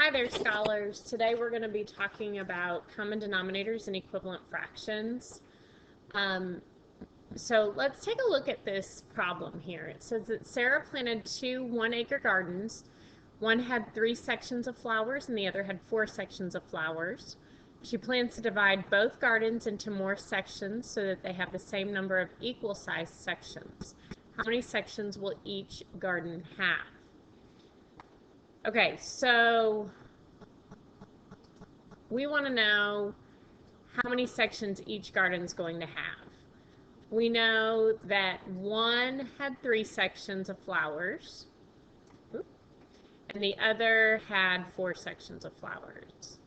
Hi there, scholars. Today we're going to be talking about common denominators and equivalent fractions. So let's take a look at this problem here. It says that Sarah planted two 1-acre gardens. One had 3 sections of flowers and the other had 4 sections of flowers. She plans to divide both gardens into more sections so that they have the same number of equal-sized sections. How many sections will each garden have? Okay, so we want to know how many sections each garden is going to have. We know that one had 3 sections of flowers, and the other had 4 sections of flowers.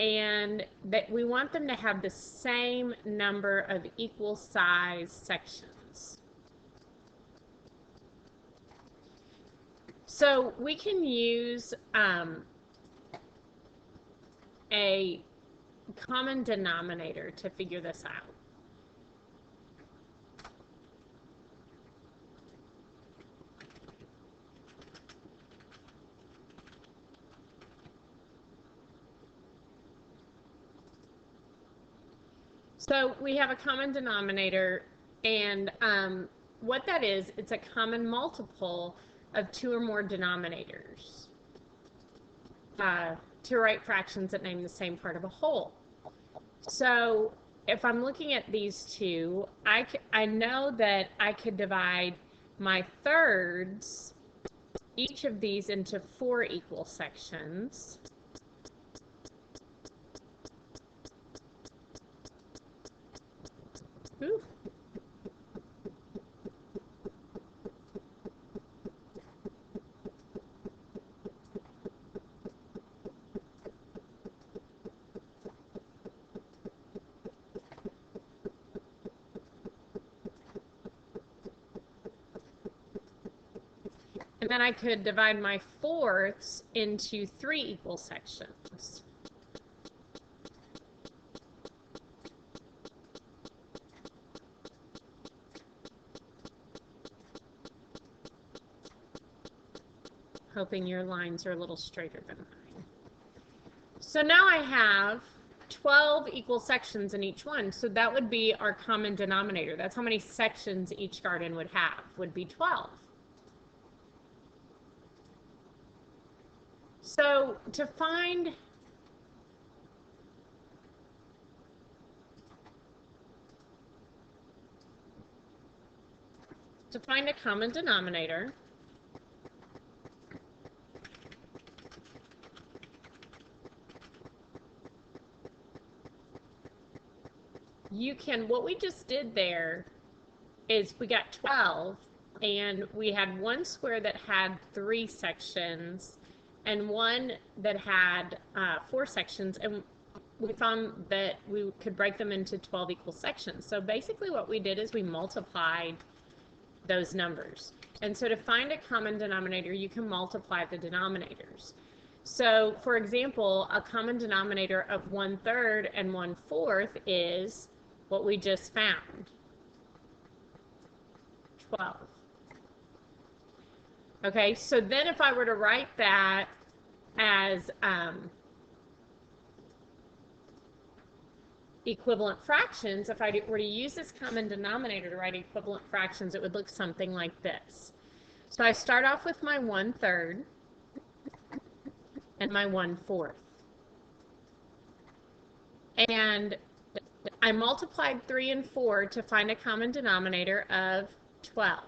And that we want them to have the same number of equal size sections. So we can use a common denominator to figure this out. So we have a common denominator, and what that is, it's a common multiple of 2 or more denominators to write fractions that name the same part of a whole. So if I'm looking at these two, I know that I could divide my thirds, each of these, into 4 equal sections. Ooh. And then I could divide my fourths into 3 equal sections. Hoping your lines are a little straighter than mine. So now I have 12 equal sections in each one. So that would be our common denominator. That's how many sections each garden would have, would be 12. So to find a common denominator, you can, what we just did there is we got 12, and we had one square that had 3 sections and one that had 4 sections, and we found that we could break them into 12 equal sections. So basically what we did is we multiplied those numbers. And so to find a common denominator, you can multiply the denominators. So for example, a common denominator of 1/3 and 1/4 is what we just found, 12. Okay, so then if I were to write that as equivalent fractions, if I were to use this common denominator to write equivalent fractions, it would look something like this. So I start off with my 1/3 and my 1/4. And I multiplied 3 and 4 to find a common denominator of 12.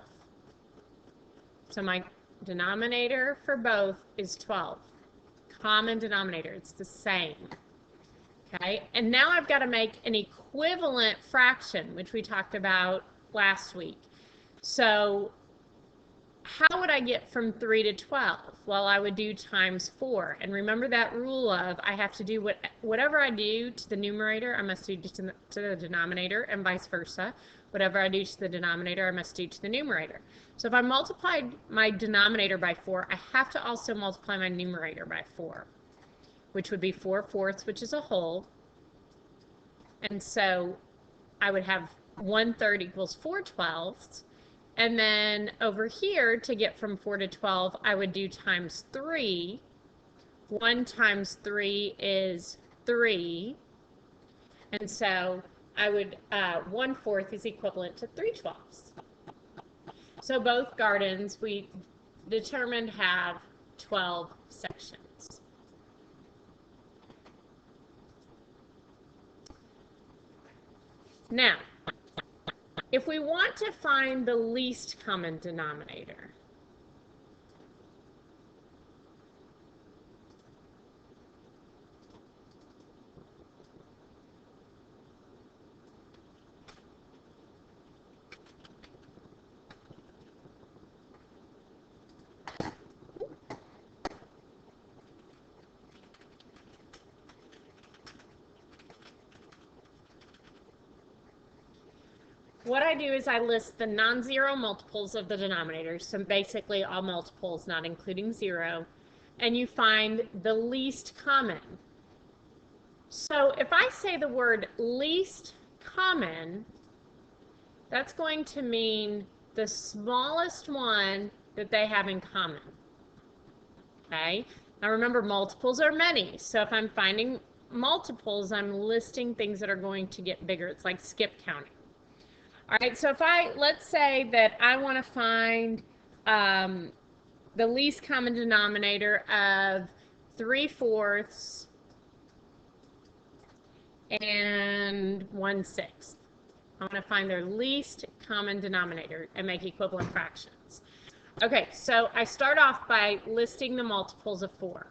So my denominator for both is 12. Common denominator, it's the same. Okay, and now I've got to make an equivalent fraction, which we talked about last week. So how would I get from 3 to 12? Well, I would do times 4. And remember that rule of I have to do whatever I do to the numerator, I must do to the denominator, and vice versa. Whatever I do to the denominator, I must do to the numerator. So if I multiplied my denominator by 4, I have to also multiply my numerator by 4, which would be 4/4, which is a whole. And so I would have 1/3 equals 4/12. And then over here, to get from 4 to 12, I would do times 3, 1 times 3 is 3. And so I would, 1/4 is equivalent to 3/12. So both gardens we determined have 12 sections. Now, if we want to find the least common denominator, what I do is I list the non-zero multiples of the denominators, so basically all multiples not including 0, and you find the least common. So if I say the word least common, that's going to mean the smallest one that they have in common. Okay? Now remember, multiples are many, so if I'm finding multiples, I'm listing things that are going to get bigger. It's like skip counting. All right, so if let's say that I want to find the least common denominator of 3/4 and 1/6. I want to find their least common denominator and make equivalent fractions. Okay, so I start off by listing the multiples of 4.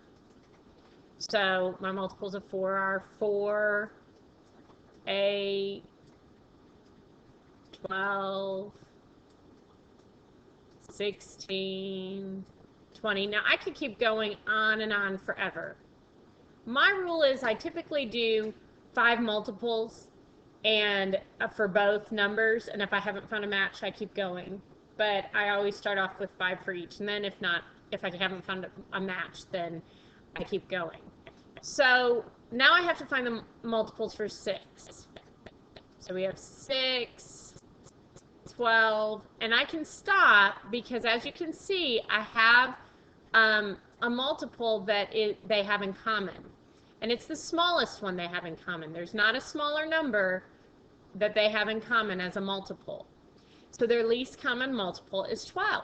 So my multiples of 4 are 4, 8, 12, 16, 20. Now I could keep going on and on forever. My rule is I typically do 5 multiples and for both numbers, and if I haven't found a match, I keep going. But I always start off with 5 for each, and then if I haven't found a match, then I keep going. So now I have to find the multiples for 6. So we have 6, 12, and I can stop because, as you can see, I have a multiple that they have in common, and it's the smallest one they have in common. There's not a smaller number that they have in common as a multiple. So their least common multiple is 12.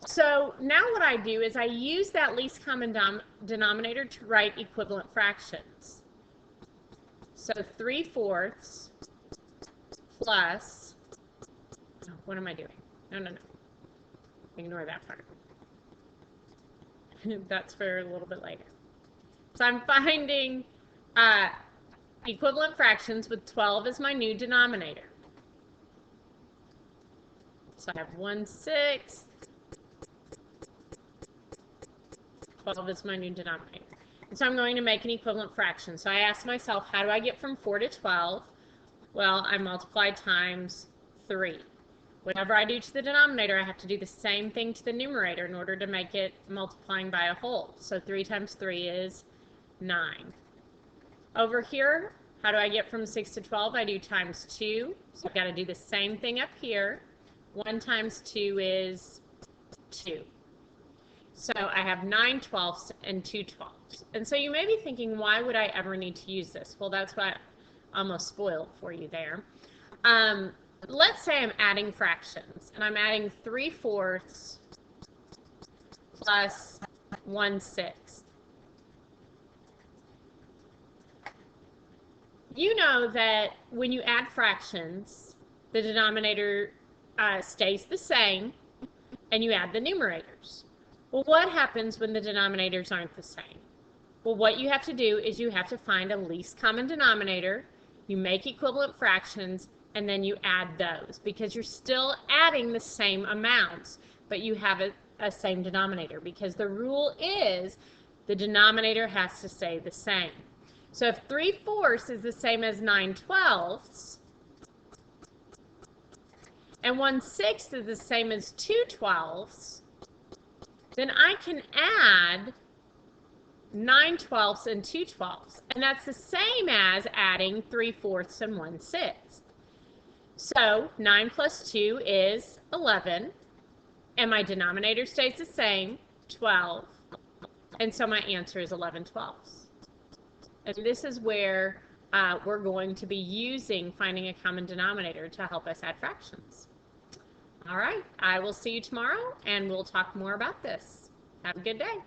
So now what I do is I use that least common denominator to write equivalent fractions. So 3/4 plus, oh, what am I doing? No. Ignore that part. That's for a little bit later. So I'm finding equivalent fractions with 12 as my new denominator. So I have 1/6. 12 is my new denominator. And so I'm going to make an equivalent fraction. So I ask myself, how do I get from 4 to 12? Well, I multiply times 3. Whatever I do to the denominator, I have to do the same thing to the numerator in order to make it multiplying by a whole. So 3 times 3 is 9. Over here, how do I get from 6 to 12? I do times 2. So I've got to do the same thing up here. 1 times 2 is 2. So I have 9/12 and 2/12. And so you may be thinking, why would I ever need to use this? Well, that's what I almost spoiled for you there. Let's say I'm adding fractions, and I'm adding 3/4 plus 1/6. You know that when you add fractions, the denominator stays the same, and you add the numerators. Well, what happens when the denominators aren't the same? Well, what you have to do is you have to find a least common denominator, you make equivalent fractions, and then you add those, because you're still adding the same amounts, but you have a same denominator, because the rule is the denominator has to stay the same. So if 3/4 is the same as 9/12, and 1/6 is the same as 2/12, then I can add 9/12 and 2/12, and that's the same as adding 3/4 and 1/6. So 9 plus 2 is 11, and my denominator stays the same, 12. And so my answer is 11/12. And this is where we're going to be using finding a common denominator to help us add fractions. All right, I will see you tomorrow and we'll talk more about this. Have a good day.